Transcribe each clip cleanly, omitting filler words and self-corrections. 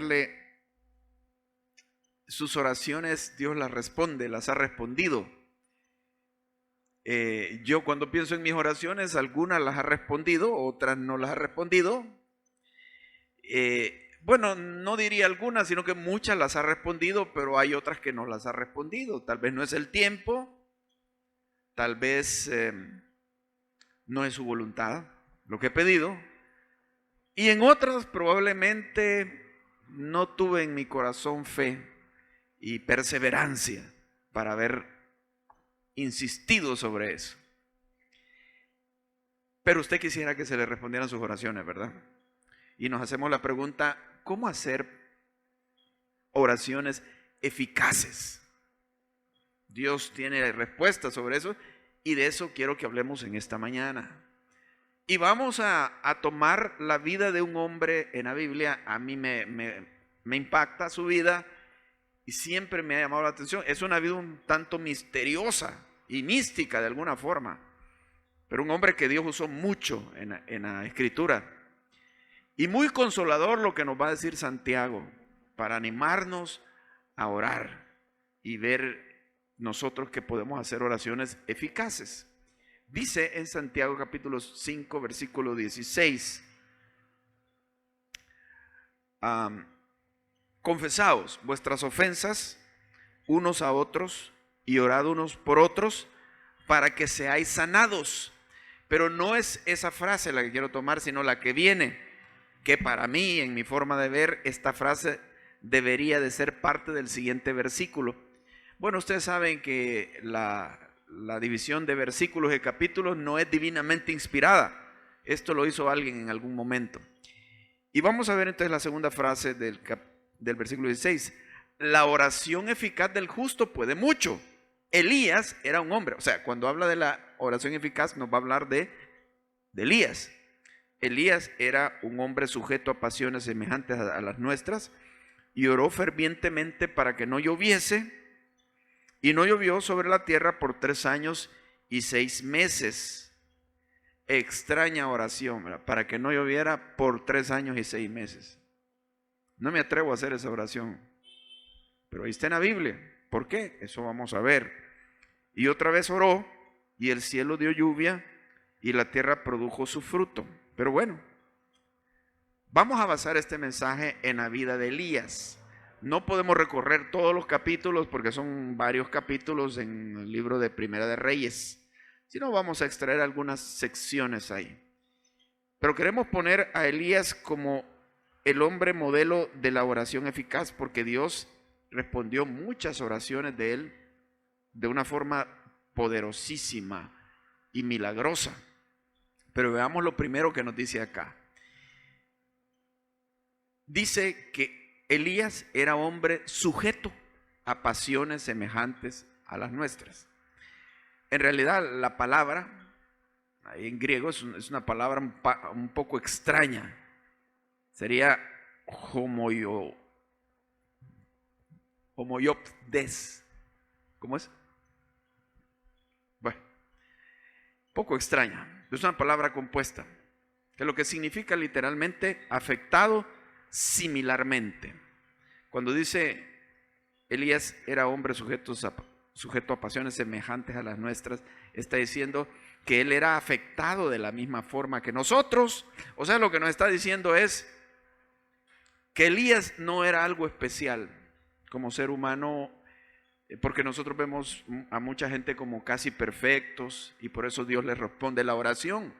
recordarle, sus oraciones Dios las responde, las ha respondido. Yo cuando pienso en mis oraciones, algunas las ha respondido, otras no las ha respondido. Bueno, no diría algunas, sino que muchas las ha respondido, pero hay otras que no las ha respondido. Tal vez no es el tiempo, tal vez no es su voluntad lo que he pedido. Y en otras probablemente no tuve en mi corazón fe y perseverancia para haber insistido sobre eso. Pero usted quisiera que se le respondieran sus oraciones, ¿verdad? Y nos hacemos la pregunta, ¿cómo hacer oraciones eficaces? Dios tiene respuestas sobre eso y de eso quiero que hablemos en esta mañana. Y vamos a tomar la vida de un hombre en la Biblia. A mí me impacta su vida y siempre me ha llamado la atención. Es una vida un tanto misteriosa y mística de alguna forma, pero un hombre que Dios usó mucho en la Escritura. Y muy consolador lo que nos va a decir Santiago, para animarnos a orar y ver nosotros que podemos hacer oraciones eficaces. Dice en Santiago capítulo 5, versículo 16, confesaos vuestras ofensas unos a otros y orad unos por otros para que seáis sanados. Pero no es esa frase la que quiero tomar, sino la que viene, que para mí, en mi forma de ver, esta frase debería de ser parte del siguiente versículo. Bueno, ustedes saben que la división de versículos y capítulos no es divinamente inspirada. Esto lo hizo alguien en algún momento. Y vamos a ver entonces la segunda frase del versículo 16. La oración eficaz del justo puede mucho. Elías era un hombre, o sea, cuando habla de la oración eficaz nos va a hablar de Elías. Elías era un hombre sujeto a pasiones semejantes a las nuestras y oró fervientemente para que no lloviese, y no llovió sobre la tierra por 3 años y 6 meses. Extraña oración, ¿verdad? Para que no lloviera por 3 años y 6 meses. No me atrevo a hacer esa oración, pero ahí está en la Biblia. ¿Por qué? Eso vamos a ver. Y otra vez oró y el cielo dio lluvia y la tierra produjo su fruto. Pero bueno, vamos a basar este mensaje en la vida de Elías. No podemos recorrer todos los capítulos porque son varios capítulos en el libro de Primera de Reyes, sino vamos a extraer algunas secciones ahí. Pero queremos poner a Elías como el hombre modelo de la oración eficaz, porque Dios respondió muchas oraciones de él de una forma poderosísima y milagrosa. Pero veamos lo primero que nos dice acá. Dice que Elías era hombre sujeto a pasiones semejantes a las nuestras. En realidad la palabra, ahí en griego, es una palabra un poco extraña. Sería homoiopdes. ¿Cómo es? Bueno, poco extraña. Es una palabra compuesta, que lo que significa literalmente afectado similarmente. Cuando dice Elías era hombre sujeto a pasiones semejantes a las nuestras, está diciendo que él era afectado de la misma forma que nosotros. O sea, lo que nos está diciendo es que Elías no era algo especial como ser humano, porque nosotros vemos a mucha gente como casi perfectos y por eso Dios les responde la oración,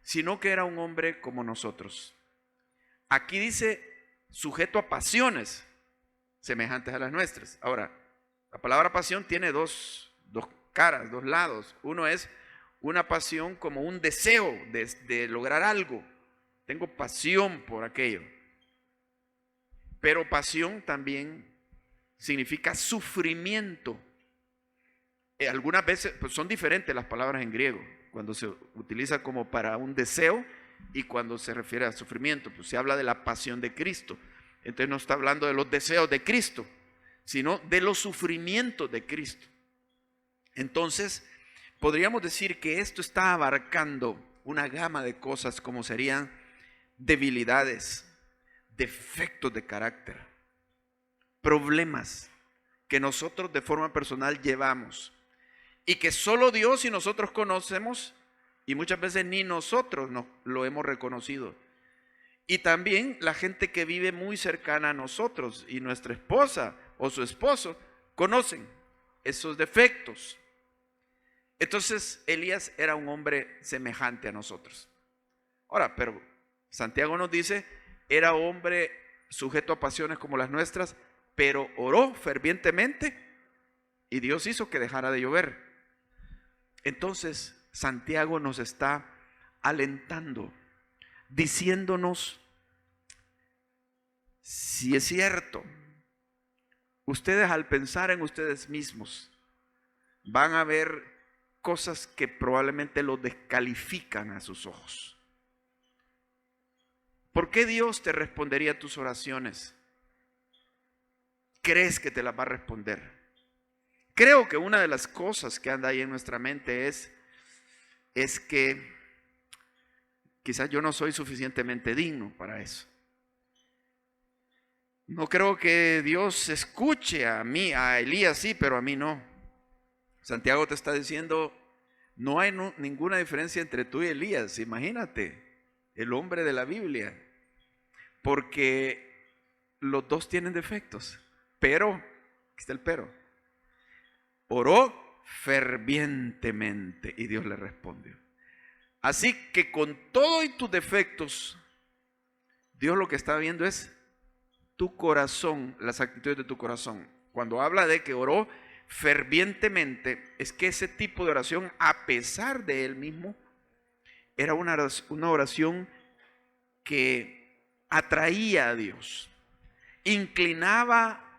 sino que era un hombre como nosotros. Aquí dice sujeto a pasiones semejantes a las nuestras. Ahora, la palabra pasión tiene dos caras, dos lados. Uno es una pasión como un deseo de lograr algo. Tengo pasión por aquello. Pero pasión también significa sufrimiento. Algunas veces pues son diferentes las palabras en griego, cuando se utiliza como para un deseo y cuando se refiere a sufrimiento, pues se habla de la pasión de Cristo. Entonces no está hablando de los deseos de Cristo, sino de los sufrimientos de Cristo. Entonces, podríamos decir que esto está abarcando una gama de cosas como serían debilidades, defectos de carácter, problemas que nosotros de forma personal llevamos y que solo Dios y nosotros conocemos, y muchas veces ni nosotros lo hemos reconocido. Y también la gente que vive muy cercana a nosotros y nuestra esposa o su esposo conocen esos defectos. Entonces Elías era un hombre semejante a nosotros. Ahora, pero Santiago nos dice, era hombre sujeto a pasiones como las nuestras, pero oró fervientemente y Dios hizo que dejara de llover. Entonces Santiago nos está alentando, diciéndonos, si es cierto, ustedes al pensar en ustedes mismos van a ver cosas que probablemente los descalifican a sus ojos. ¿Por qué Dios te respondería tus oraciones? ¿Crees que te las va a responder? Creo que una de las cosas que anda ahí en nuestra mente es que quizás yo no soy suficientemente digno para eso. No creo que Dios escuche a mí, a Elías sí, pero a mí no. Santiago te está diciendo, no hay ninguna diferencia entre tú y Elías, imagínate, el hombre de la Biblia, porque los dos tienen defectos, pero, aquí está el pero, oró fervientemente y Dios le respondió. Así que con todo y tus defectos, Dios lo que está viendo es tu corazón, las actitudes de tu corazón. Cuando habla de que oró fervientemente, es que ese tipo de oración, a pesar de él mismo, era una oración que atraía a Dios, inclinaba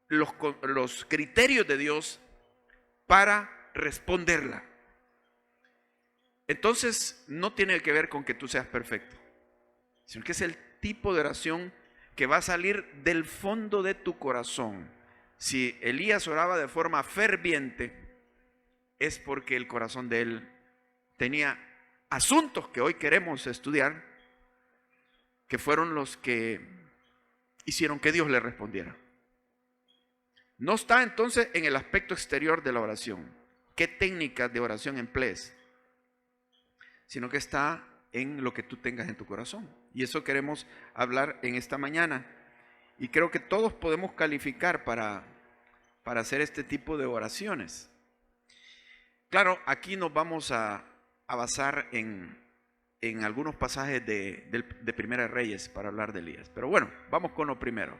los criterios de Dios para responderla. Entonces no tiene que ver con que tú seas perfecto, sino que es el tipo de oración que va a salir del fondo de tu corazón. Si Elías oraba de forma ferviente, es porque el corazón de él tenía asuntos que hoy queremos estudiar, que fueron los que hicieron que Dios le respondiera. No está entonces en el aspecto exterior de la oración, qué técnicas de oración emplees, sino que está en lo que tú tengas en tu corazón. Y eso queremos hablar en esta mañana. Y creo que todos podemos calificar para hacer este tipo de oraciones. Claro, aquí nos vamos a basar en algunos pasajes de Primera de Reyes para hablar de Elías. Pero bueno, vamos con lo primero.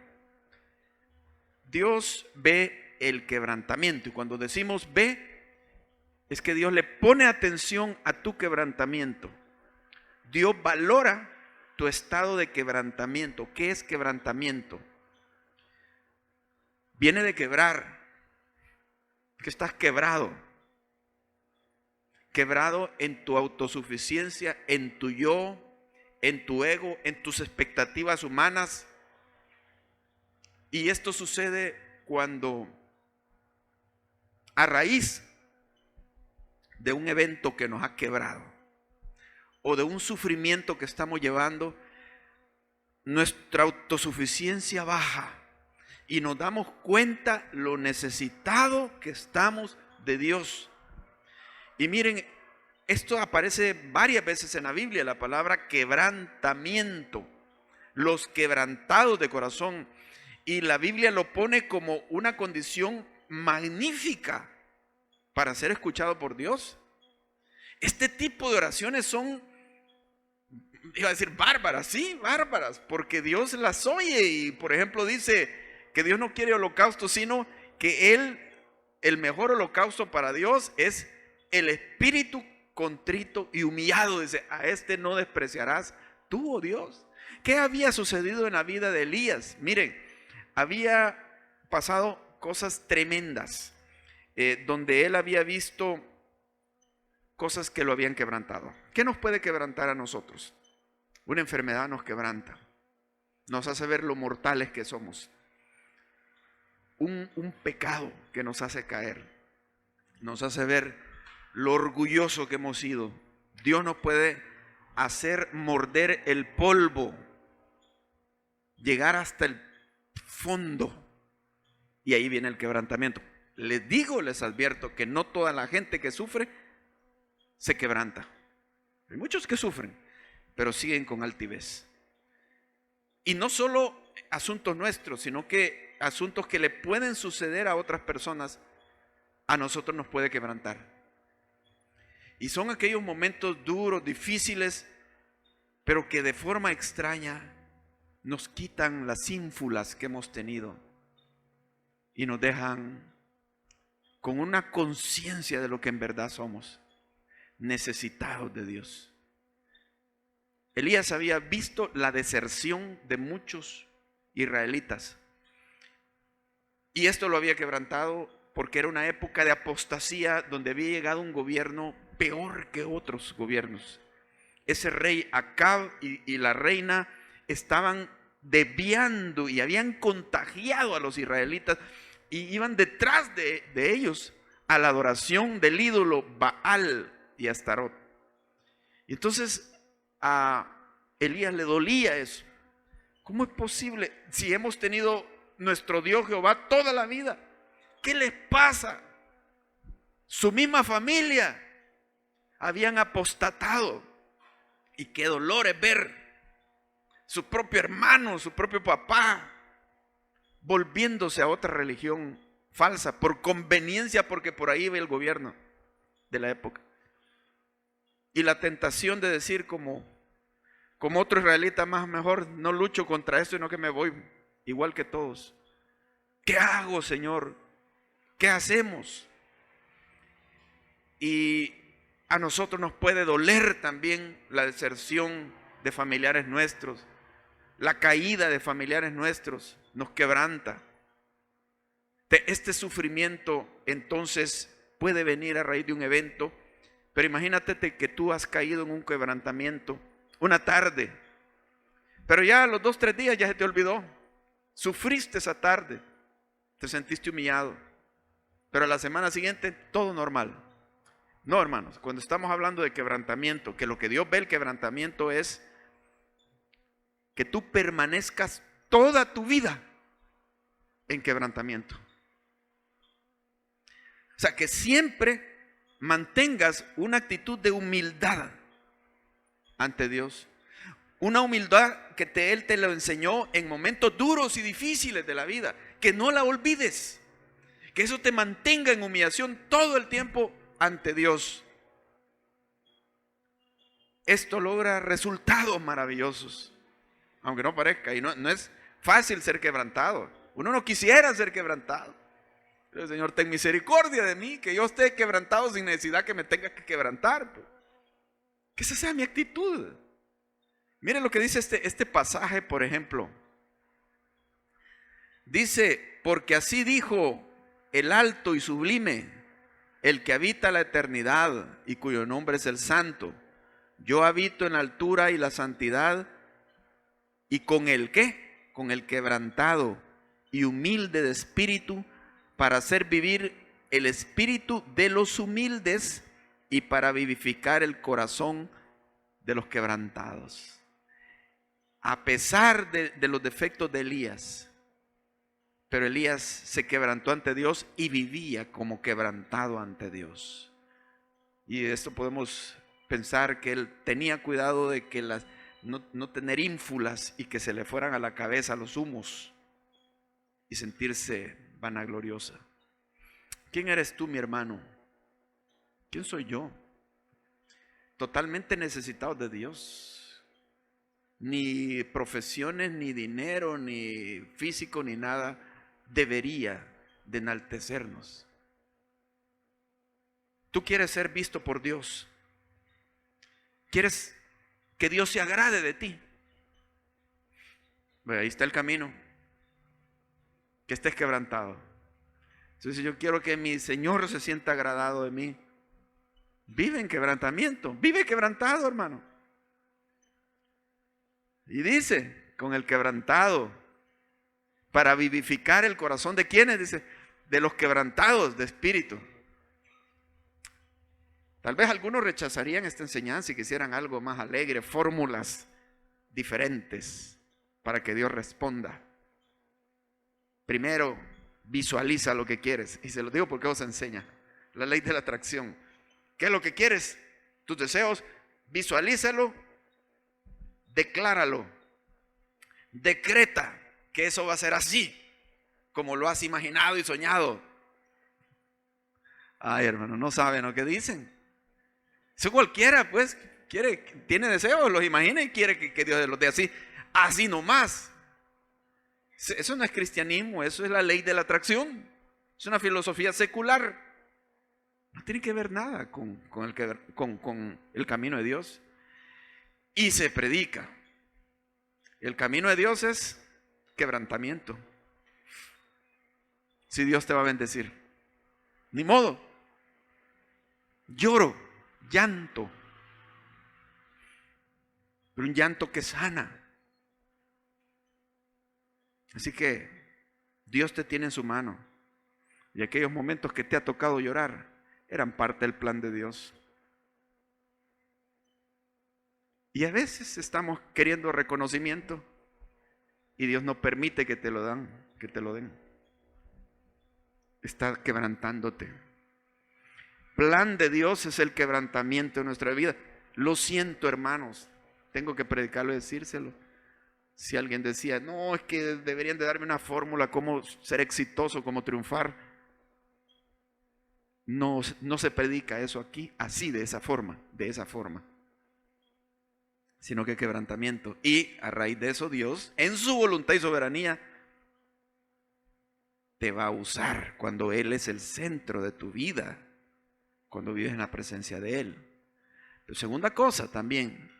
Dios ve el quebrantamiento. Y cuando decimos ve, es que Dios le pone atención a tu quebrantamiento. Dios valora tu estado de quebrantamiento. ¿Qué es quebrantamiento? Viene de quebrar, que estás quebrado. Quebrado en tu autosuficiencia, en tu yo, en tu ego, en tus expectativas humanas. Y esto sucede cuando, a raíz de un evento que nos ha quebrado, o de un sufrimiento que estamos llevando, nuestra autosuficiencia baja y nos damos cuenta lo necesitado que estamos de Dios. Y miren, esto aparece varias veces en la Biblia, la palabra quebrantamiento, los quebrantados de corazón. Y la Biblia lo pone como una condición magnífica para ser escuchado por Dios. Este tipo de oraciones son, iba a decir bárbaras, sí, bárbaras, porque Dios las oye. Y por ejemplo dice que Dios no quiere holocausto, sino que el mejor holocausto para Dios es el espíritu contrito y humillado. Dice, a este no despreciarás tú, oh Dios. ¿Qué había sucedido en la vida de Elías? Miren, había pasado cosas tremendas, donde él había visto cosas que lo habían quebrantado. ¿Qué nos puede quebrantar a nosotros? Una enfermedad nos quebranta, nos hace ver lo mortales que somos. Un pecado que nos hace caer, nos hace ver lo orgulloso que hemos sido. Dios nos puede hacer morder el polvo llegar hasta el fondo. Y ahí viene el quebrantamiento. Les digo, les advierto que no toda la gente que sufre se quebranta. Hay muchos que sufren, pero siguen con altivez. Y no solo asuntos nuestros, sino que asuntos que le pueden suceder a otras personas, a nosotros nos puede quebrantar. Y son aquellos momentos duros, difíciles, pero que de forma extraña nos quitan las ínfulas que hemos tenido y nos dejan con una conciencia de lo que en verdad somos, necesitados de Dios. Elías había visto la deserción de muchos israelitas y esto lo había quebrantado porque era una época de apostasía donde había llegado un gobierno peor que otros gobiernos. Ese rey Acab y la reina estaban desviando y habían contagiado a los israelitas y iban detrás de ellos a la adoración del ídolo Baal y Astarot. Y entonces a Elías le dolía eso. ¿Cómo es posible si hemos tenido nuestro Dios Jehová toda la vida? ¿Qué les pasa? Su misma familia habían apostatado. Y qué dolor es ver su propio hermano, su propio papá, volviéndose a otra religión falsa, por conveniencia, porque por ahí ve el gobierno de la época. Y la tentación de decir como otro israelita más, mejor no lucho contra esto, sino que me voy igual que todos. ¿Qué hago, Señor? ¿Qué hacemos? Y a nosotros nos puede doler también la deserción de familiares nuestros, la caída de familiares nuestros, nos quebranta. Este sufrimiento entonces puede venir a raíz de un evento, pero imagínate que tú has caído en un quebrantamiento una tarde, pero ya a los 2, 3 días ya se te olvidó. Sufriste esa tarde, te sentiste humillado, pero a la semana siguiente todo normal. No, hermanos, cuando estamos hablando de quebrantamiento, que lo que Dios ve el quebrantamiento es que tú permanezcas toda tu vida en quebrantamiento. O sea, que siempre mantengas una actitud de humildad ante Dios. Una humildad que Él te lo enseñó en momentos duros y difíciles de la vida. Que no la olvides. Que eso te mantenga en humillación todo el tiempo ante Dios. Esto logra resultados maravillosos, aunque no parezca, y no es fácil ser quebrantado. Uno no quisiera ser quebrantado. Pero el Señor, ten misericordia de mí, que yo esté quebrantado sin necesidad que me tenga que quebrantar. Que esa sea mi actitud. Miren lo que dice este pasaje, por ejemplo. Dice, porque así dijo el alto y sublime, el que habita la eternidad y cuyo nombre es el Santo. Yo habito en la altura y la santidad, y con el ¿qué? Con el quebrantado y humilde de espíritu, para hacer vivir el espíritu de los humildes y para vivificar el corazón de los quebrantados. A pesar de los defectos de Elías, pero Elías se quebrantó ante Dios y vivía como quebrantado ante Dios. Y de esto podemos pensar que él tenía cuidado de que no tener ínfulas y que se le fueran a la cabeza los humos y sentirse vanagloriosa. ¿Quién eres tú, mi hermano? ¿Quién soy yo? Totalmente necesitado de Dios. Ni profesiones, ni dinero, ni físico, ni nada debería de enaltecernos. Tú quieres ser visto por Dios. Quieres que Dios se agrade de ti. Bueno, ahí está el camino. Que estés quebrantado. Entonces yo quiero que mi Señor se sienta agradado de mí. Vive en quebrantamiento. Vive quebrantado, hermano. Y dice, con el quebrantado, para vivificar el corazón de quienes, dice, de los quebrantados de espíritu. Tal vez algunos rechazarían esta enseñanza y quisieran algo más alegre, fórmulas diferentes. para que Dios responda. Primero, visualiza lo que quieres. Y se lo digo porque os enseña la ley de la atracción. ¿Qué es lo que quieres? Tus deseos, visualízalo, decláralo, decreta que eso va a ser así, como lo has imaginado y soñado. Ay, hermano, no saben lo que dicen. Eso cualquiera, pues, tiene deseos, los imagina y quiere que Dios los dé así nomás. Eso no es cristianismo, eso es la ley de la atracción. Es una filosofía secular. No tiene que ver nada con el camino de Dios. Y se predica. El camino de Dios es quebrantamiento. Si Dios te va a bendecir, ni modo. Lloro, llanto, pero un llanto que sana. Así que Dios te tiene en su mano. Y aquellos momentos que te ha tocado llorar eran parte del plan de Dios. Y a veces estamos queriendo reconocimiento y Dios no permite que te lo den. Está quebrantándote. Plan de Dios es el quebrantamiento de nuestra vida. Lo siento, hermanos, tengo que predicarlo y decírselo. Si alguien decía, no, es que deberían de darme una fórmula, cómo ser exitoso, cómo triunfar. No se predica eso aquí, así, de esa forma, sino que quebrantamiento. Y a raíz de eso Dios, en su voluntad y soberanía, te va a usar cuando Él es el centro de tu vida, cuando vives en la presencia de Él. Pero segunda cosa también,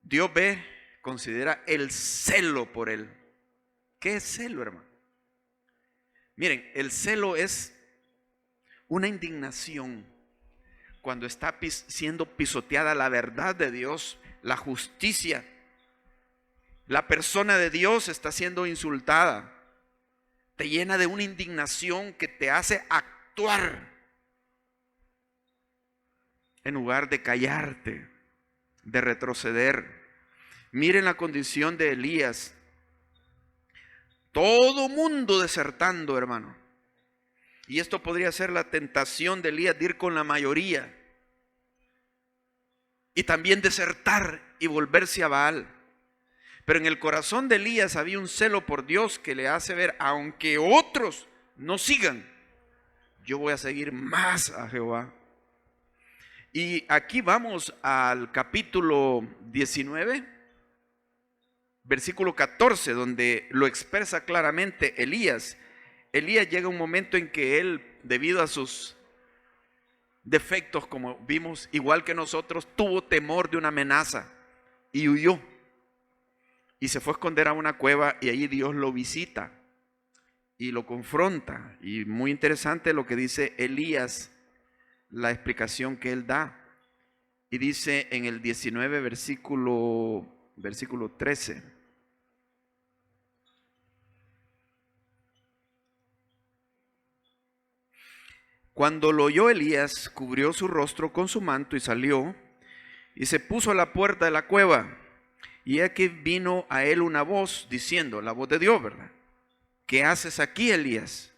Dios considera el celo por Él. ¿Qué es celo, hermano? Miren, el celo es una indignación cuando está siendo pisoteada la verdad de Dios, la justicia. La persona de Dios está siendo insultada. Te llena de una indignación que te hace actuar en lugar de callarte, de retroceder. Miren la condición de Elías. Todo mundo desertando, hermano. Y esto podría ser la tentación de Elías de ir con la mayoría. Y también desertar y volverse a Baal. Pero en el corazón de Elías había un celo por Dios que le hace ver, aunque otros no sigan, yo voy a seguir más a Jehová. Y aquí vamos al capítulo 19, versículo 14, donde lo expresa claramente Elías. Elías llega un momento en que él, debido a sus defectos, como vimos, igual que nosotros, tuvo temor de una amenaza y huyó. Y se fue a esconder a una cueva y allí Dios lo visita y lo confronta. Y muy interesante lo que dice Elías, la explicación que él da. Y dice en el 19, versículo 13. Cuando lo oyó Elías, cubrió su rostro con su manto y salió y se puso a la puerta de la cueva. Y aquí vino a él una voz diciendo, la voz de Dios, ¿verdad? ¿Qué haces aquí, Elías?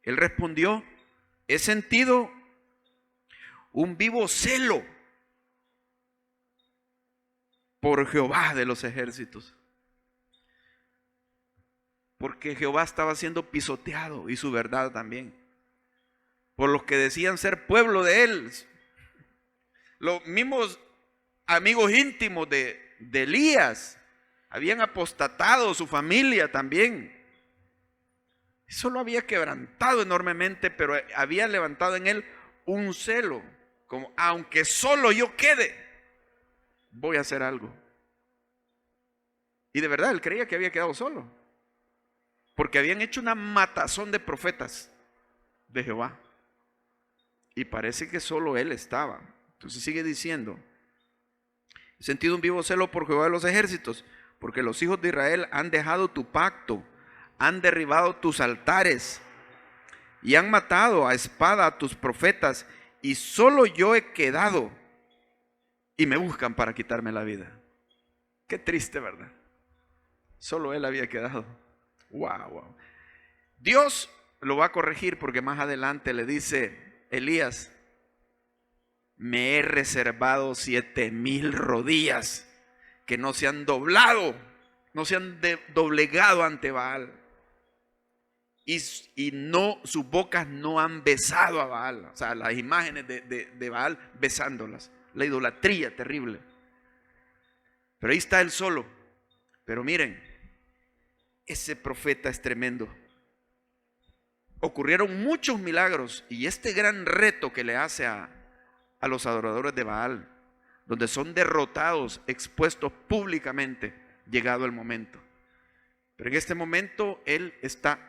Él respondió, he sentido un vivo celo por Jehová de los ejércitos. Porque Jehová estaba siendo pisoteado y su verdad también. Por los que decían ser pueblo de él. Los mismos amigos íntimos de Elías habían apostatado, su familia también. Eso lo había quebrantado enormemente, pero había levantado en él un celo, como aunque solo yo quede, voy a hacer algo. Y de verdad él creía que había quedado solo, porque habían hecho una matazón de profetas de Jehová. Y parece que solo él estaba. Entonces sigue diciendo, he sentido un vivo celo por Jehová de los ejércitos, porque los hijos de Israel han dejado tu pacto, han derribado tus altares y han matado a espada a tus profetas, y solo yo he quedado y me buscan para quitarme la vida. Qué triste, ¿verdad? Solo él había quedado. Wow, wow. Dios lo va a corregir porque más adelante le dice, Elías, me he reservado 7,000 rodillas que no se han doblado, no se han doblegado ante Baal. Y no, sus bocas no han besado a Baal. O sea, las imágenes de Baal besándolas. La idolatría terrible. Pero ahí está él solo. Pero miren, ese profeta es tremendo. Ocurrieron muchos milagros y este gran reto que le hace a los adoradores de Baal, donde son derrotados, expuestos públicamente, llegado el momento. Pero en este momento él está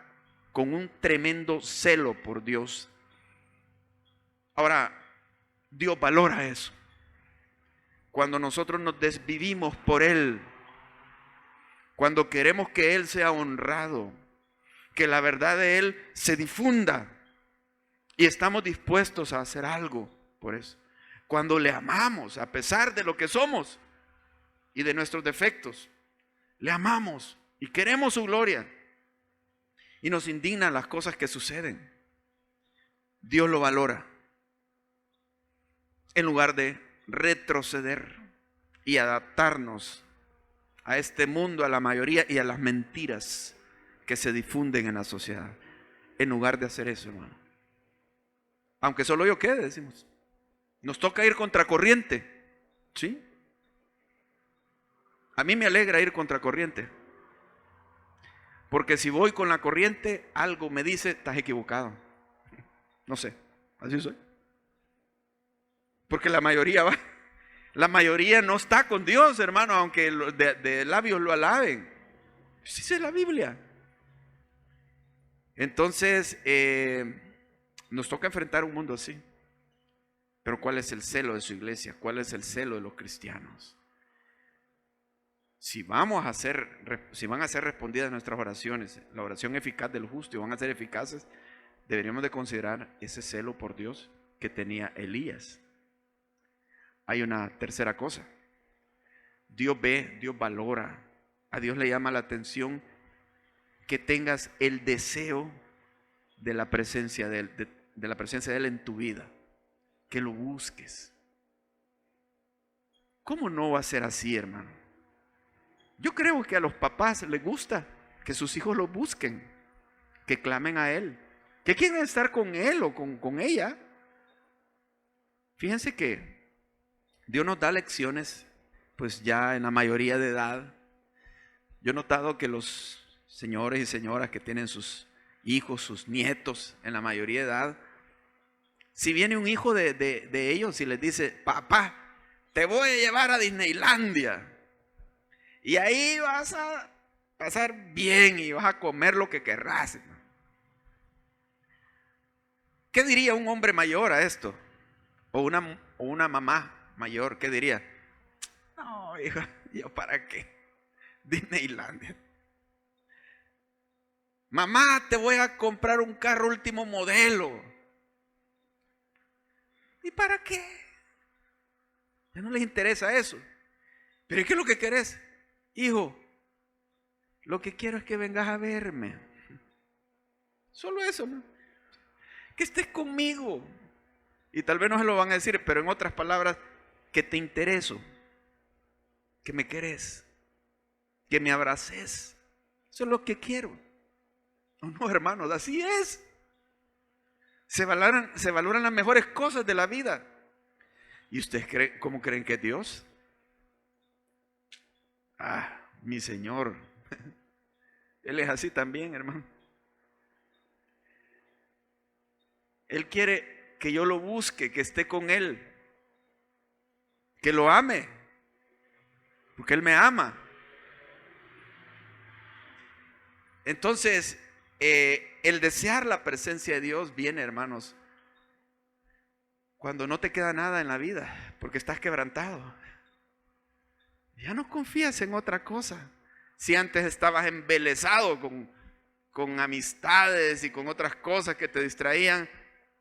con un tremendo celo por Dios. Ahora, Dios valora eso. Cuando nosotros nos desvivimos por Él, cuando queremos que Él sea honrado, que la verdad de Él se difunda y estamos dispuestos a hacer algo por eso. Cuando le amamos a pesar de lo que somos y de nuestros defectos, le amamos y queremos su gloria y nos indignan las cosas que suceden. Dios lo valora en lugar de retroceder y adaptarnos a este mundo, a la mayoría y a las mentiras que se difunden en la sociedad. En lugar de hacer eso, hermano. Aunque solo yo quede, decimos. Nos toca ir contracorriente, ¿sí? A mí me alegra ir contracorriente. Porque si voy con la corriente, algo me dice, estás equivocado. No sé, así soy. Porque la mayoría va, la mayoría no está con Dios, hermano, aunque de labios lo alaben. Sí, dice la Biblia. Entonces, nos toca enfrentar un mundo así. Pero ¿cuál es el celo de su iglesia? ¿Cuál es el celo de los cristianos? Si van a ser respondidas nuestras oraciones, la oración eficaz del justo, y van a ser eficaces, deberíamos de considerar ese celo por Dios que tenía Elías. Hay una tercera cosa. Dios ve, Dios valora. A Dios le llama la atención que tengas el deseo de la presencia de Él, de la presencia de Él en tu vida. Que lo busques. ¿Cómo no va a ser así, hermano? Yo creo que a los papás les gusta que sus hijos lo busquen, que clamen a Él, que quieran estar con Él o con ella. Fíjense que Dios nos da lecciones, pues ya en la mayoría de edad. Yo he notado que los señores y señoras que tienen sus hijos, sus nietos en la mayoría de edad, si viene un hijo de ellos y les dice, papá, te voy a llevar a Disneylandia y ahí vas a pasar bien y vas a comer lo que querrás. ¿Qué diría un hombre mayor a esto? O una mamá mayor, ¿qué diría? No, hija, ¿yo para qué? Disneylandia. Mamá, te voy a comprar un carro último modelo. ¿Y para qué? Ya no les interesa eso. ¿Pero qué es lo que querés? Hijo, lo que quiero es que vengas a verme. Solo eso, ¿no? Que estés conmigo. Y tal vez no se lo van a decir, pero en otras palabras, que te intereso, que me querés, que me abraces. Eso es lo que quiero. No, hermanos, así es. Se valoran las mejores cosas de la vida. ¿Y ustedes cómo creen que es Dios? Ah, mi Señor. Él es así también, hermano. Él quiere que yo lo busque, que esté con Él, que lo ame, porque Él me ama. Entonces, el desear la presencia de Dios viene, hermanos, cuando no te queda nada en la vida, porque estás quebrantado. Ya no confías en otra cosa. Si antes estabas embelesado con amistades y con otras cosas que te distraían,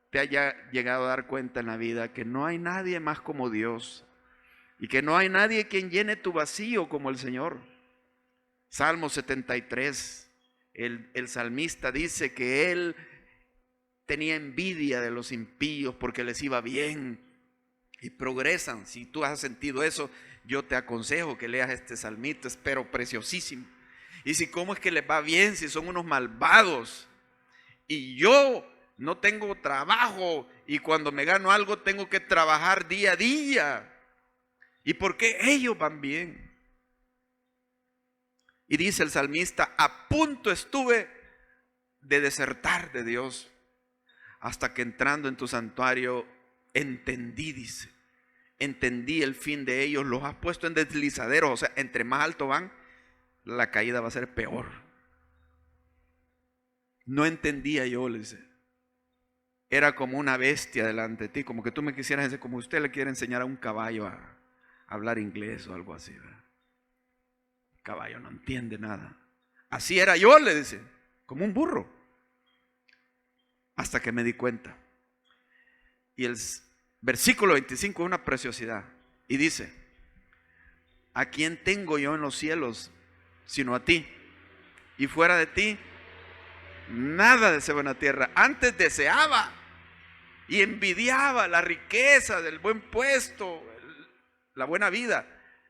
te haya llegado a dar cuenta en la vida que no hay nadie más como Dios y que no hay nadie quien llene tu vacío como el Señor. Salmo 73, el salmista dice que él tenía envidia de los impíos porque les iba bien y progresan. Si tú has sentido eso, yo te aconsejo que leas este salmito, es pero preciosísimo. Y si cómo es que les va bien si son unos malvados y yo no tengo trabajo y cuando me gano algo tengo que trabajar día a día. ¿Y por qué ellos van bien? Y dice el salmista, a punto estuve de desertar de Dios, hasta que entrando en tu santuario entendí, dice, entendí el fin de ellos, los has puesto en deslizaderos, o sea, entre más alto van, la caída va a ser peor. No entendía yo, le dice, era como una bestia delante de ti, como que tú me quisieras decir, como usted le quiere enseñar a un caballo a hablar inglés o algo así, ¿verdad? El caballo no entiende nada. Así era yo, le dice, como un burro. Hasta que me di cuenta. Y el versículo 25 es una preciosidad. Y dice, ¿a quién tengo yo en los cielos sino a ti? Y fuera de ti, nada deseo en la tierra. Antes deseaba y envidiaba la riqueza del buen puesto, la buena vida.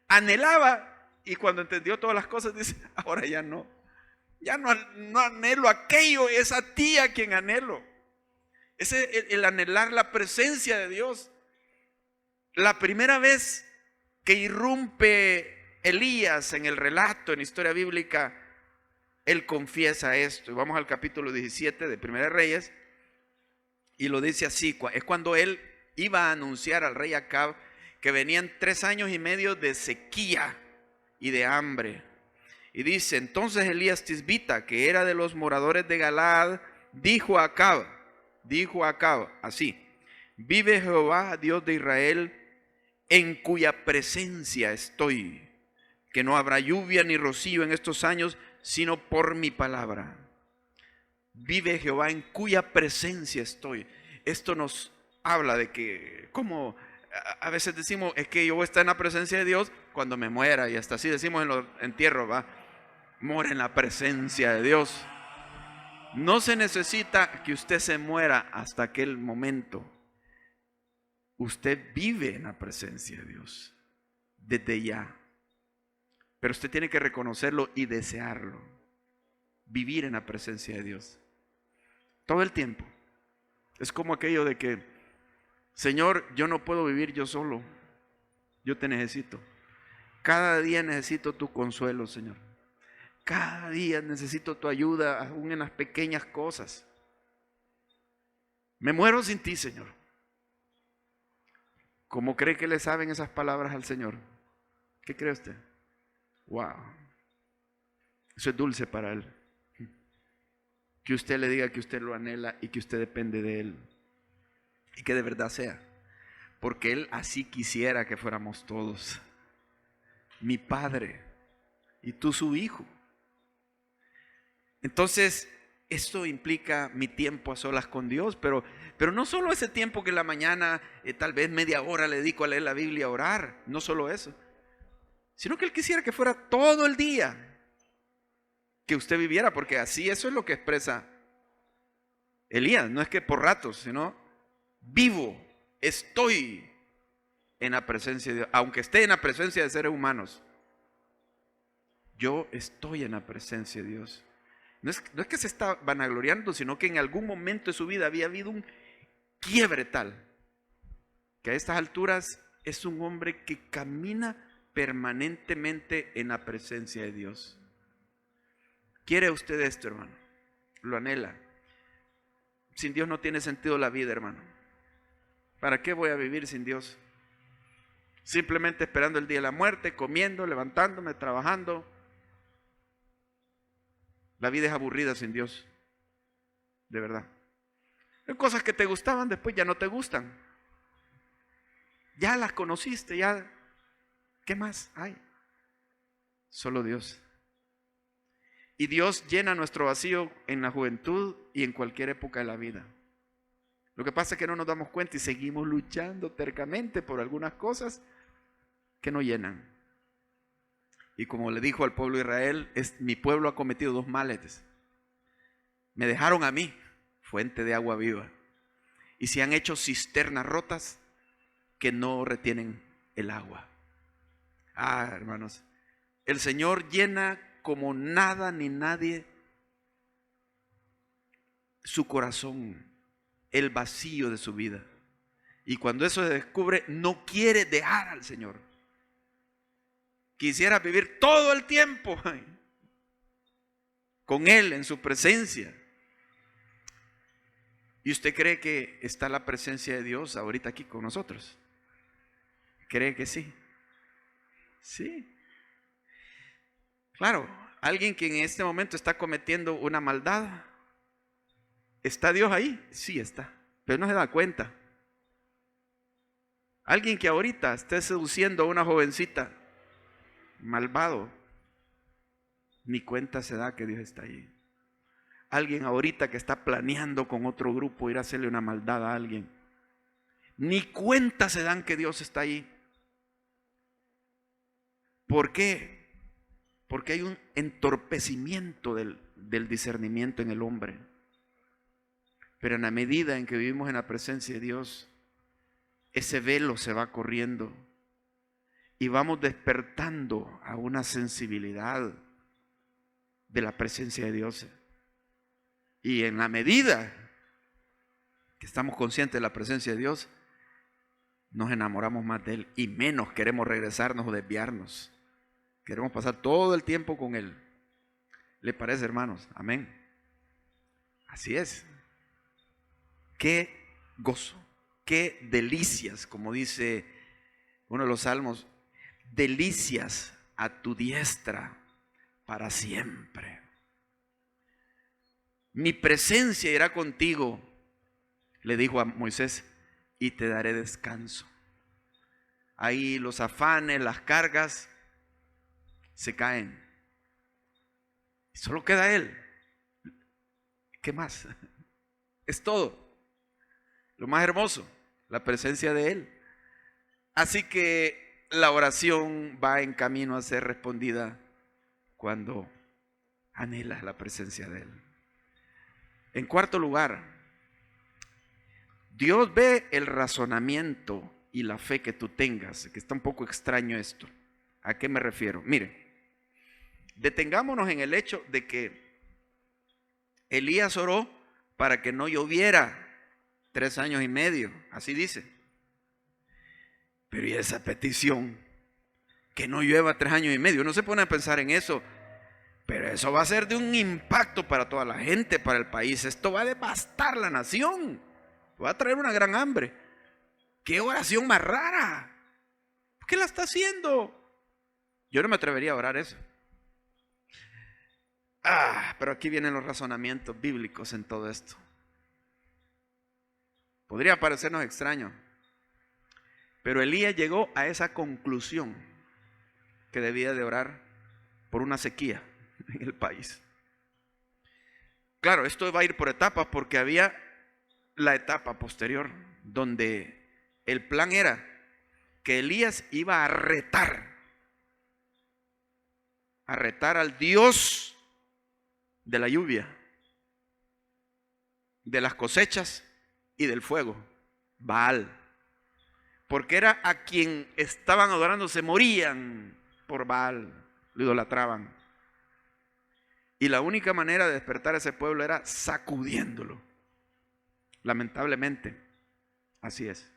Anhelaba y cuando entendió todas las cosas dice, ahora ya no. Ya no anhelo aquello, es a ti a quien anhelo. Es el anhelar la presencia de Dios. La primera vez que irrumpe Elías en el relato, en la historia bíblica, él confiesa esto. Y vamos al capítulo 17 de Primera de Reyes. Y lo dice así, es cuando él iba a anunciar al rey Acab que venían 3 años y medio de sequía y de hambre. Y dice, entonces Elías Tisbita, que era de los moradores de Galaad, dijo a Acab así, vive Jehová, Dios de Israel, en cuya presencia estoy, que no habrá lluvia ni rocío en estos años, sino por mi palabra. Vive Jehová, en cuya presencia estoy. Esto nos habla de que, como a veces decimos, es que yo voy a estar en la presencia de Dios cuando me muera, y hasta así decimos en los entierros, va, mora en la presencia de Dios. No se necesita que usted se muera hasta aquel momento. Usted vive en la presencia de Dios desde ya. Pero usted tiene que reconocerlo y desearlo. Vivir en la presencia de Dios. Todo el tiempo. Es como aquello de que, Señor, yo no puedo vivir yo solo. Yo te necesito. Cada día necesito tu consuelo, Señor. Cada día necesito tu ayuda, aún en las pequeñas cosas. Me muero sin ti, Señor. ¿Cómo cree que le saben esas palabras al Señor? ¿Qué cree usted? Wow. Eso es dulce para Él. Que usted le diga que usted lo anhela y que usted depende de Él. Y que de verdad sea. Porque Él así quisiera que fuéramos todos. Mi Padre y tú su Hijo. Entonces, esto implica mi tiempo a solas con Dios, pero no solo ese tiempo que en la mañana, tal vez media hora le dedico a leer la Biblia, a orar, no solo eso, sino que Él quisiera que fuera todo el día que usted viviera, porque así eso es lo que expresa Elías, no es que por ratos, sino vivo, estoy en la presencia de Dios, aunque esté en la presencia de seres humanos, yo estoy en la presencia de Dios. No es que se está vanagloriando, sino que en algún momento de su vida había habido un quiebre tal, que a estas alturas es un hombre que camina permanentemente en la presencia de Dios. ¿Quiere usted esto, hermano? ¿Lo anhela? Sin Dios no tiene sentido la vida, hermano. ¿Para qué voy a vivir sin Dios? Simplemente esperando el día de la muerte, comiendo, levantándome, trabajando. La vida es aburrida sin Dios, de verdad. Hay cosas que te gustaban, después ya no te gustan. Ya las conociste, ya. ¿Qué más hay? Solo Dios. Y Dios llena nuestro vacío en la juventud y en cualquier época de la vida. Lo que pasa es que no nos damos cuenta y seguimos luchando tercamente por algunas cosas que no llenan. Y como le dijo al pueblo de Israel, mi pueblo ha cometido 2 males. Me dejaron a mí, fuente de agua viva, y se han hecho cisternas rotas que no retienen el agua. Hermanos, el Señor llena como nada ni nadie su corazón, el vacío de su vida. Y cuando eso se descubre, no quiere dejar al Señor. Quisiera vivir todo el tiempo con Él en su presencia. ¿Y usted cree que está la presencia de Dios ahorita aquí con nosotros? ¿Cree que sí? Sí. Claro, alguien que en este momento está cometiendo una maldad, ¿está Dios ahí? Sí está, pero no se da cuenta. Alguien que ahorita esté seduciendo a una jovencita, malvado, ni cuenta se da que Dios está ahí. Alguien ahorita que está planeando con otro grupo ir a hacerle una maldad a alguien, ni cuenta se dan que Dios está ahí. ¿Por qué? Porque hay un entorpecimiento del discernimiento en el hombre. Pero en la medida en que vivimos en la presencia de Dios, ese velo se va corriendo y vamos despertando a una sensibilidad de la presencia de Dios. Y en la medida que estamos conscientes de la presencia de Dios, nos enamoramos más de Él y menos queremos regresarnos o desviarnos. Queremos pasar todo el tiempo con Él. ¿Le parece, hermanos? Amén. Así es. Qué gozo, qué delicias, como dice uno de los salmos, delicias a tu diestra para siempre. Mi presencia irá contigo, le dijo a Moisés, y te daré descanso. Ahí los afanes, las cargas se caen. Solo queda Él. ¿Qué más? Es todo. Lo más hermoso, la presencia de Él. Así que la oración va en camino a ser respondida cuando anhelas la presencia de Él. En cuarto lugar, Dios ve el razonamiento y la fe que tú tengas, que está un poco extraño esto. ¿A qué me refiero? Mire, detengámonos en el hecho de que Elías oró para que no lloviera 3 años y medio, así dice. Pero ¿y esa petición? Que no llueva 3 años y medio. Uno se pone a pensar en eso, pero eso va a ser de un impacto para toda la gente, para el país. Esto va a devastar la nación, va a traer una gran hambre. ¡Qué oración más rara! ¿Por qué la está haciendo? Yo no me atrevería a orar eso. Pero aquí vienen los razonamientos bíblicos en todo esto. Podría parecernos extraño, pero Elías llegó a esa conclusión que debía de orar por una sequía en el país. Claro, esto va a ir por etapas porque había la etapa posterior donde el plan era que Elías iba a retar al Dios de la lluvia, de las cosechas y del fuego, Baal, porque era a quien estaban adorando, se morían por Baal, lo idolatraban. Y la única manera de despertar a ese pueblo era sacudiéndolo. Lamentablemente, así es.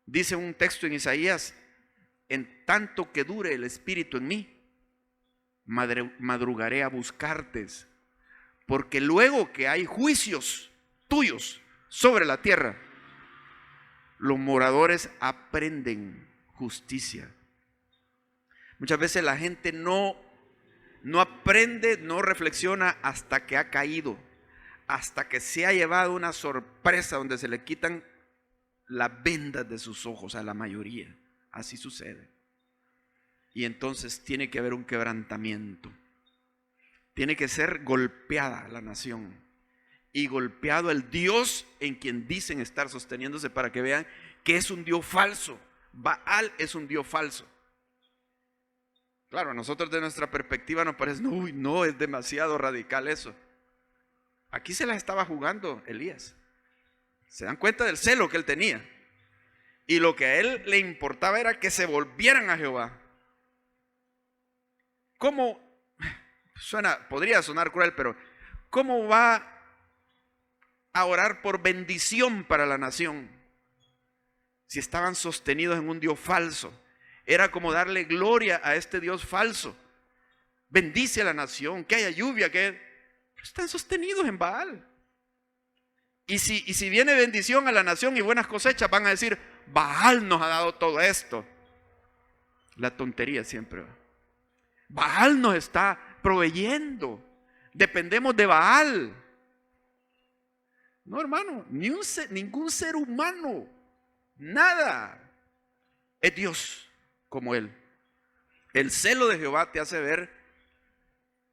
Dice un texto en Isaías: en tanto que dure el espíritu en mí, madrugaré a buscarte, porque luego que hay juicios tuyos sobre la tierra, los moradores aprenden justicia. Muchas veces la gente no aprende, no reflexiona hasta que ha caído, hasta que se ha llevado una sorpresa donde se le quitan las vendas de sus ojos a la mayoría. Así sucede. Y entonces tiene que haber un quebrantamiento. Tiene que ser golpeada la nación y golpeado el Dios en quien dicen estar sosteniéndose, para que vean que es un Dios falso. Baal es un Dios falso. Claro, a nosotros de nuestra perspectiva nos parece, uy, no, es demasiado radical eso. Aquí se las estaba jugando Elías. Se dan cuenta del celo que él tenía. Y lo que a él le importaba era que se volvieran a Jehová. ¿Cómo? Podría sonar cruel, pero ¿cómo va a orar por bendición para la nación si estaban sostenidos en un Dios falso? Era como darle gloria a este Dios falso. Bendice a la nación, que haya lluvia, están sostenidos en Baal. Y si viene bendición a la nación y buenas cosechas, van a decir, Baal nos ha dado todo esto. La tontería siempre va. Baal nos está proveyendo. Dependemos de Baal. No, hermano, ningún ser humano, nada, es Dios como Él. El celo de Jehová te hace ver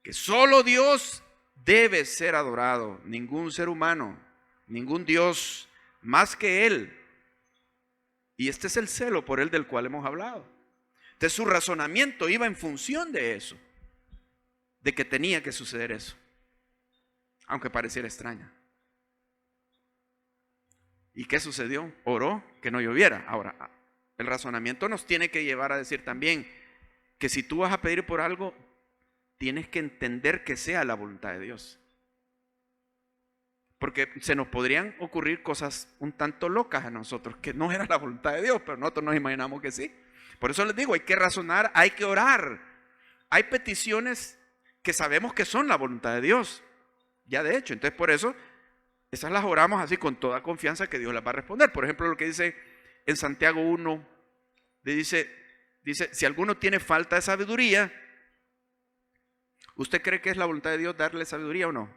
que solo Dios debe ser adorado, ningún ser humano, ningún Dios más que Él. Y este es el celo por Él del cual hemos hablado. Entonces su razonamiento iba en función de eso, de que tenía que suceder eso, aunque pareciera extraño. ¿Y qué sucedió? Oró que no lloviera. Ahora, el razonamiento nos tiene que llevar a decir también que si tú vas a pedir por algo, tienes que entender que sea la voluntad de Dios. Porque se nos podrían ocurrir cosas un tanto locas a nosotros, que no era la voluntad de Dios, pero nosotros nos imaginamos que sí. Por eso les digo, hay que razonar, hay que orar. Hay peticiones que sabemos que son la voluntad de Dios, ya de hecho. Entonces por eso, esas las oramos así con toda confianza que Dios las va a responder. Por ejemplo, lo que dice en Santiago 1, dice, si alguno tiene falta de sabiduría, ¿usted cree que es la voluntad de Dios darle sabiduría o no?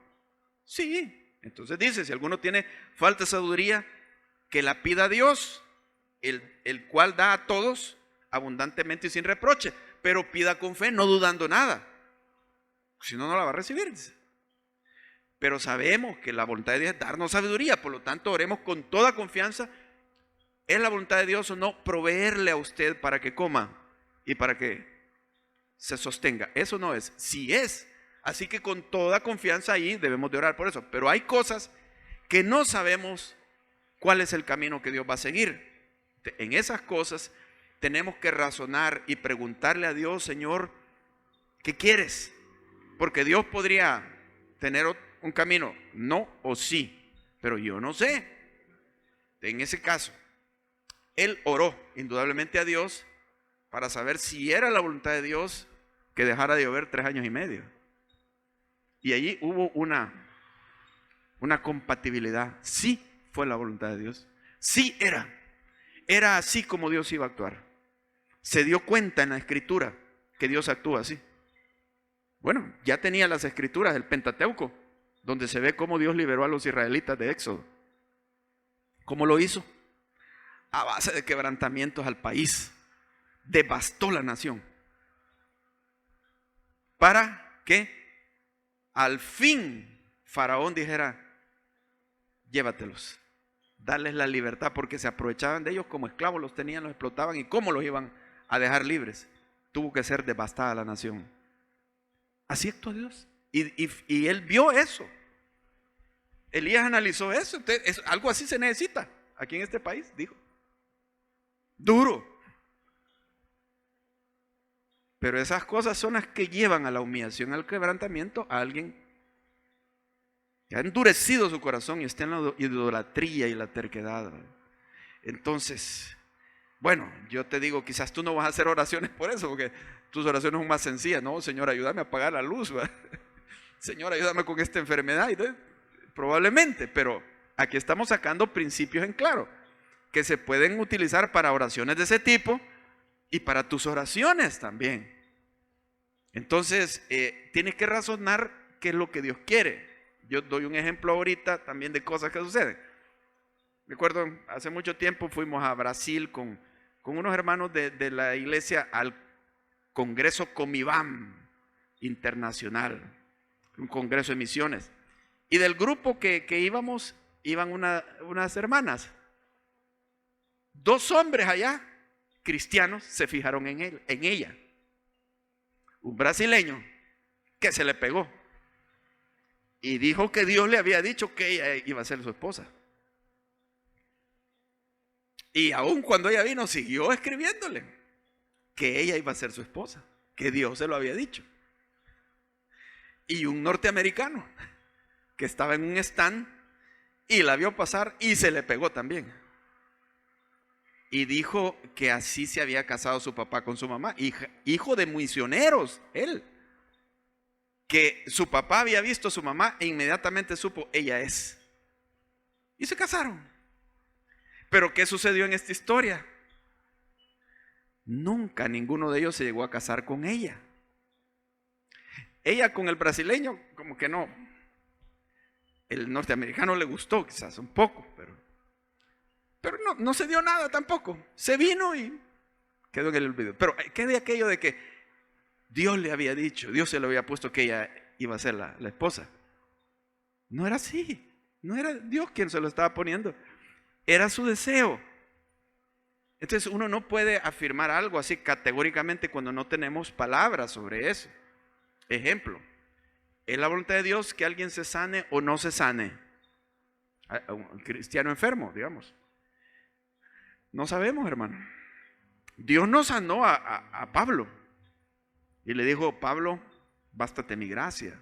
Sí. Entonces dice, si alguno tiene falta de sabiduría, que la pida a Dios, el cual da a todos abundantemente y sin reproche, pero pida con fe, no dudando nada. Si no, no la va a recibir, dice. Pero sabemos que la voluntad de Dios es darnos sabiduría, por lo tanto oremos con toda confianza. ¿Es la voluntad de Dios o no proveerle a usted para que coma y para que se sostenga? Eso no es, sí es. Así que con toda confianza ahí debemos de orar por eso. Pero hay cosas que no sabemos cuál es el camino que Dios va a seguir. En esas cosas tenemos que razonar y preguntarle a Dios, Señor, ¿qué quieres? Porque Dios podría tener un camino, no o sí, pero yo no sé. En ese caso, él oró indudablemente a Dios para saber si era la voluntad de Dios que dejara de llover 3 años y medio. Y allí hubo una compatibilidad. Sí fue la voluntad de Dios. Sí era así como Dios iba a actuar. Se dio cuenta en la escritura que Dios actúa así. Bueno, ya tenía las escrituras del Pentateuco, donde se ve cómo Dios liberó a los israelitas de Éxodo. ¿Cómo lo hizo? A base de quebrantamientos al país. Devastó la nación. Para que al fin Faraón dijera, llévatelos, darles la libertad, porque se aprovechaban de ellos como esclavos, los tenían, los explotaban, y cómo los iban a dejar libres. Tuvo que ser devastada la nación. Así actuó Dios. Y él vio eso. Elías analizó eso. Algo así se necesita aquí en este país, dijo. Duro. Pero esas cosas son las que llevan a la humillación, al quebrantamiento, a alguien que ha endurecido su corazón y está en la idolatría y la terquedad. Entonces, bueno, yo te digo, quizás tú no vas a hacer oraciones por eso, porque tus oraciones son más sencillas. No, Señor, ayúdame a apagar la luz, ¿verdad? Señor, ayúdame con esta enfermedad. Probablemente, pero aquí estamos sacando principios en claro, que se pueden utilizar para oraciones de ese tipo y para tus oraciones también. Entonces, tienes que razonar qué es lo que Dios quiere. Yo doy un ejemplo ahorita también de cosas que suceden. Recuerdo, hace mucho tiempo fuimos a Brasil con unos hermanos de la iglesia al Congreso Comibam Internacional, un congreso de misiones. Y del grupo que íbamos, iban unas hermanas. 2 hombres allá, cristianos, se fijaron en ella. un brasileño que se le pegó y dijo que Dios le había dicho que ella iba a ser su esposa. Y aun cuando ella vino, siguió escribiéndole que ella iba a ser su esposa, que Dios se lo había dicho. Y un norteamericano que estaba en un stand y la vio pasar y se le pegó también. Y dijo que así se había casado su papá con su mamá, hijo de misioneros, él. Que su papá había visto a su mamá e inmediatamente supo, ella es. Y se casaron. Pero ¿qué sucedió en esta historia? Nunca ninguno de ellos se llegó a casar con ella. Ella con el brasileño, como que no. El norteamericano le gustó quizás un poco, pero no se dio nada tampoco. Se vino y quedó en el olvido. Pero ¿qué de aquello de que Dios le había dicho, Dios se le había puesto que ella iba a ser la esposa? No era así. No era Dios quien se lo estaba poniendo. Era su deseo. Entonces uno no puede afirmar algo así categóricamente cuando no tenemos palabras sobre eso. Ejemplo, ¿es la voluntad de Dios que alguien se sane o no se sane? A un cristiano enfermo, digamos. No sabemos, hermano. Dios no sanó a Pablo y le dijo, Pablo, bástate mi gracia.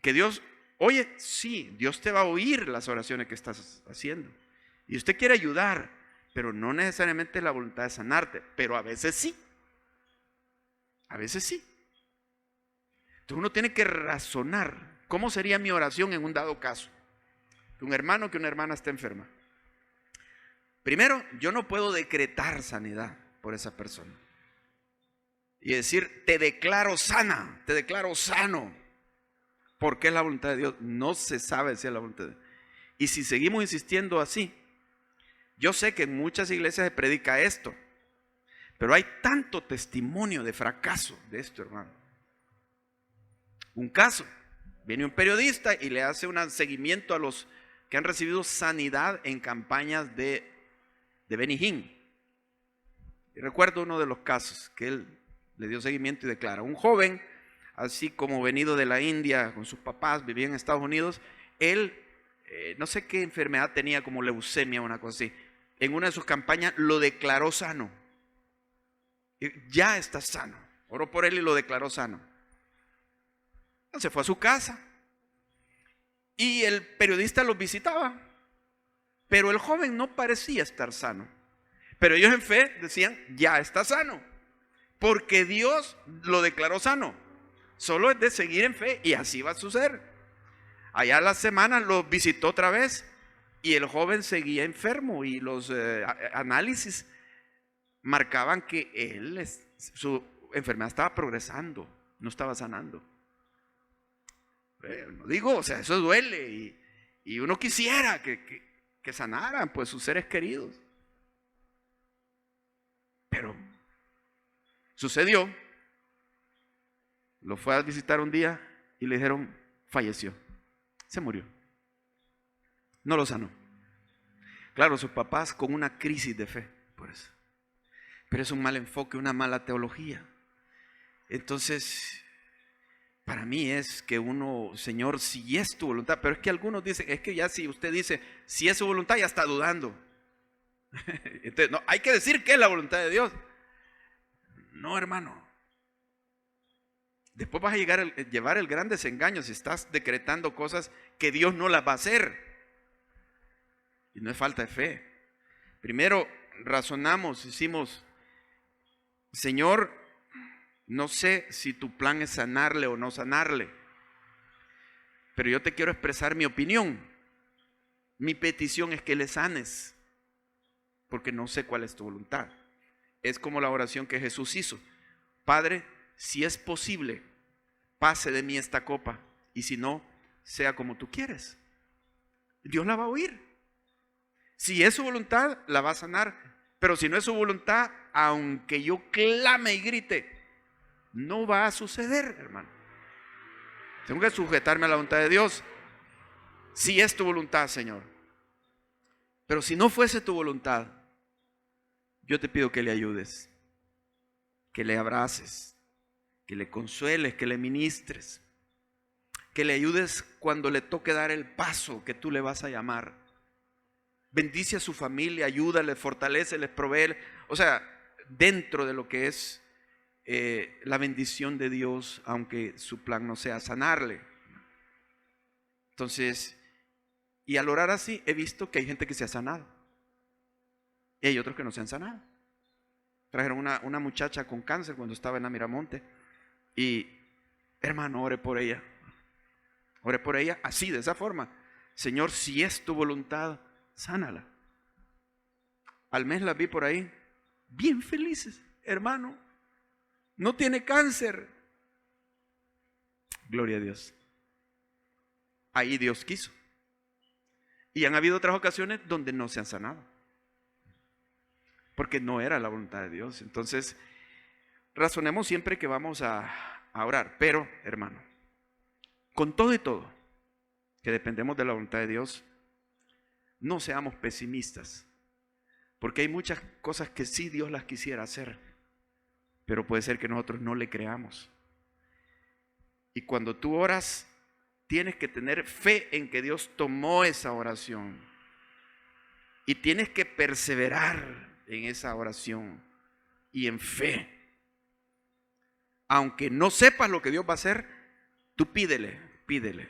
Que Dios, oye, sí, Dios te va a oír las oraciones que estás haciendo. Y usted quiere ayudar, pero no necesariamente es la voluntad de sanarte, pero a veces sí. A veces sí. Entonces uno tiene que razonar, ¿cómo sería mi oración en un dado caso? Que un hermano, que una hermana esté enferma. Primero, yo no puedo decretar sanidad por esa persona. Y decir, te declaro sana, te declaro sano. Porque es la voluntad de Dios. No se sabe si es la voluntad de Dios. Y si seguimos insistiendo así, yo sé que en muchas iglesias se predica esto, pero hay tanto testimonio de fracaso de esto, hermano. Un caso, viene un periodista y le hace un seguimiento a los que han recibido sanidad en campañas de Benny Hinn. Y recuerdo uno de los casos que él le dio seguimiento y declara, un joven, así como venido de la India con sus papás, vivía en Estados Unidos, él, no sé qué enfermedad tenía, como leucemia o una cosa así, en una de sus campañas lo declaró sano. Ya está sano. Oró por él y lo declaró sano. Se fue a su casa y el periodista los visitaba, pero el joven no parecía estar sano. Pero ellos en fe decían, ya está sano, porque Dios lo declaró sano. Solo es de seguir en fe y así va a suceder. Allá a la semana los visitó otra vez y el joven seguía enfermo y los análisis marcaban que su enfermedad estaba progresando, no estaba sanando. No digo, o sea, eso duele y uno quisiera que sanaran pues sus seres queridos. Pero sucedió, lo fue a visitar un día y le dijeron, falleció, se murió. No lo sanó. Claro, sus papás con una crisis de fe por eso. Pero es un mal enfoque, una mala teología. Entonces, para mí es que uno, Señor, si es tu voluntad, pero es que algunos dicen, es que ya si usted dice, si es su voluntad, ya está dudando. Entonces, no, hay que decir que es la voluntad de Dios. No, hermano. Después vas a llevar el gran desengaño si estás decretando cosas que Dios no las va a hacer. Y no es falta de fe. Primero razonamos, decimos, Señor, no sé si tu plan es sanarle o no sanarle, pero yo te quiero expresar mi opinión. Mi petición es que le sanes, porque no sé cuál es tu voluntad. Es como la oración que Jesús hizo. Padre, si es posible, pase de mí esta copa, y si no, sea como tú quieres. Dios la va a oír. Si es su voluntad, la va a sanar, pero si no es su voluntad, aunque yo clame y grite, no va a suceder, hermano. Tengo que sujetarme a la voluntad de Dios. Si es tu voluntad, Señor. Pero si no fuese tu voluntad, yo te pido que le ayudes, que le abraces, que le consueles, que le ministres, que le ayudes cuando le toque dar el paso que tú le vas a llamar. Bendice a su familia, ayúdale, fortalece, les provee. O sea, dentro de lo que es la bendición de Dios, aunque su plan no sea sanarle. Entonces, y al orar así, he visto que hay gente que se ha sanado. Y hay otros que no se han sanado. Trajeron una muchacha con cáncer cuando estaba en la Miramonte. Y, hermano, ore por ella. Ore por ella así, de esa forma. Señor, si es tu voluntad, sánala. Al mes la vi por ahí, bien felices, hermano. No tiene cáncer. Gloria a Dios. Ahí Dios quiso. Y han habido otras ocasiones donde no se han sanado, porque no era la voluntad de Dios. Entonces, razonemos siempre que vamos a orar. Pero, hermano, con todo y todo, que dependemos de la voluntad de Dios, no seamos pesimistas, porque hay muchas cosas que sí Dios las quisiera hacer, pero puede ser que nosotros no le creamos. Y cuando tú oras, tienes que tener fe en que Dios tomó esa oración. Y tienes que perseverar en esa oración y en fe. Aunque no sepas lo que Dios va a hacer, tú pídele, pídele.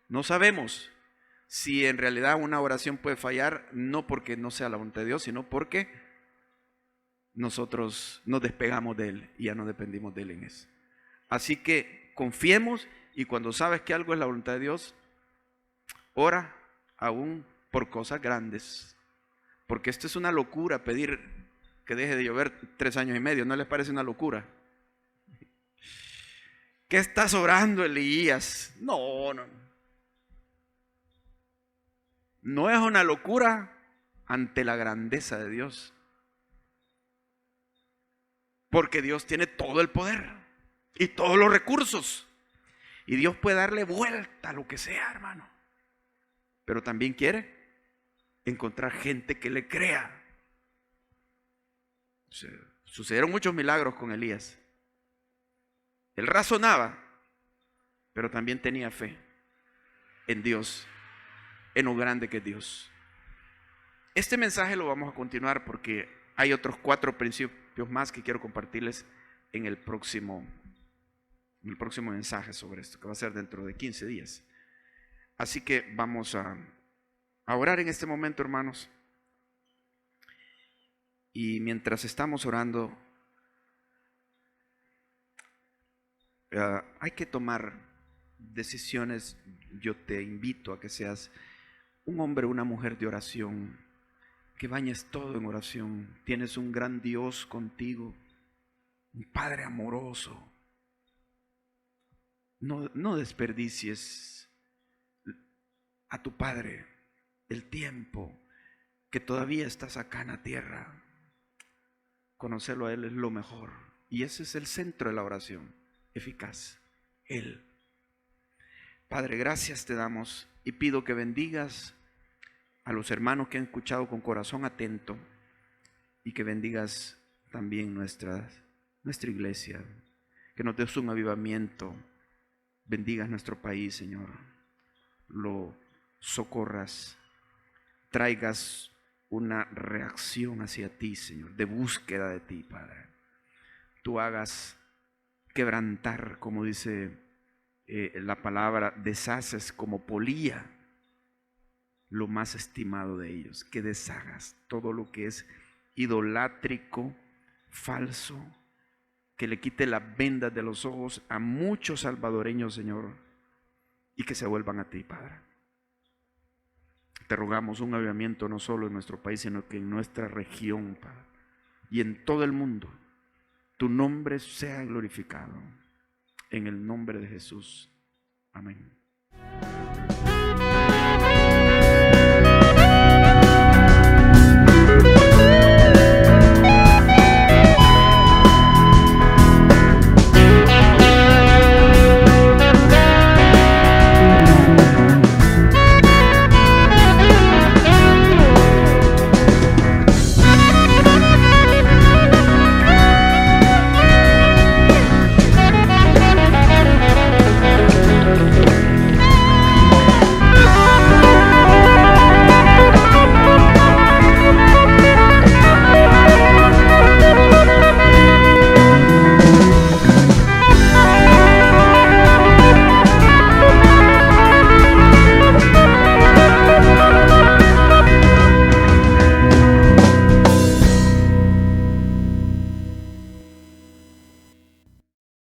No sabemos si en realidad una oración puede fallar, no porque no sea la voluntad de Dios, sino porque nosotros nos despegamos de Él y ya no dependimos de Él en eso. Así que confiemos, y cuando sabes que algo es la voluntad de Dios, ora aún por cosas grandes. Porque esto es una locura, pedir que deje de llover 3 años y medio. ¿No les parece una locura? ¿Qué estás orando, Elías? No. No es una locura ante la grandeza de Dios. Porque Dios tiene todo el poder y todos los recursos. Y Dios puede darle vuelta a lo que sea, hermano. Pero también quiere encontrar gente que le crea. Sucedieron muchos milagros con Elías. Él razonaba, pero también tenía fe en Dios, en lo grande que es Dios. Este mensaje lo vamos a continuar porque hay otros 4 principios más que quiero compartirles en el próximo mensaje sobre esto, que va a ser dentro de 15 días. Así que vamos a orar en este momento, hermanos. Y mientras estamos orando, hay que tomar decisiones. Yo te invito a que seas un hombre o una mujer de oración, que bañes todo en oración. Tienes un gran Dios contigo, un Padre amoroso. No desperdicies a tu Padre el tiempo que todavía estás acá en la tierra. Conocerlo a Él es lo mejor. Y ese es el centro de la oración eficaz, Él. Padre, gracias te damos y pido que bendigas a los hermanos que han escuchado con corazón atento y que bendigas también nuestra iglesia, que nos des un avivamiento. Bendigas nuestro país, Señor, lo socorras, traigas una reacción hacia ti, Señor, de búsqueda de ti, Padre. Tú hagas quebrantar, como dice la palabra, deshaces como polilla lo más estimado de ellos, que deshagas todo lo que es idolátrico, falso, que le quite las vendas de los ojos a muchos salvadoreños, Señor, y que se vuelvan a ti, Padre. Te rogamos un avivamiento no solo en nuestro país, sino que en nuestra región, Padre, y en todo el mundo. Tu nombre sea glorificado. En el nombre de Jesús. Amén.